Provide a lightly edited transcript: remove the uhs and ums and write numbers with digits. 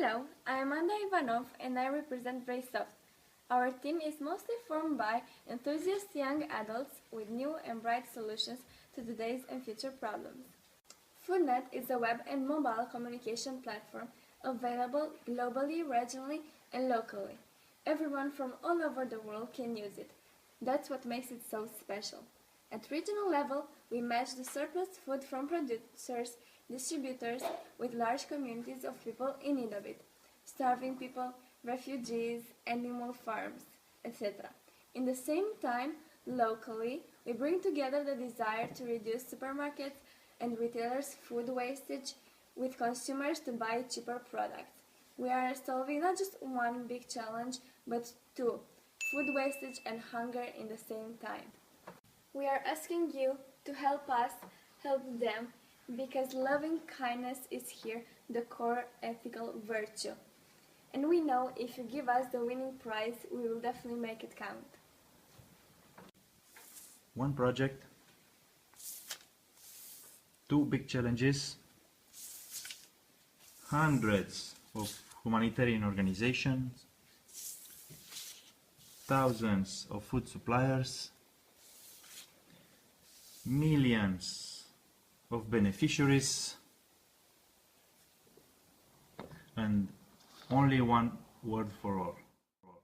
Hello, I am Anna Ivanov and I represent Bracesoft. Our team is mostly formed by enthusiast young adults with new and bright solutions to today's and future problems. Foodnet is a web and mobile communication platform available globally, regionally, and locally. Everyone from all over the world can use it. That's what makes it so special. At regional level, we match the surplus food from producers, distributors, with large communities of people in need of it, starving people, refugees, animal farms, etc. In the same time, locally, we bring together the desire to reduce supermarkets and retailers' food wastage with consumers to buy cheaper products. We are solving not just one big challenge, but two: food wastage and hunger in the same time. We are asking you to help us help them, because loving kindness is here the core ethical virtue. And we know if you give us the winning prize, we will definitely make it count. One project, two big challenges, hundreds of humanitarian organizations, thousands of food suppliers, millions of beneficiaries, and only one word for all.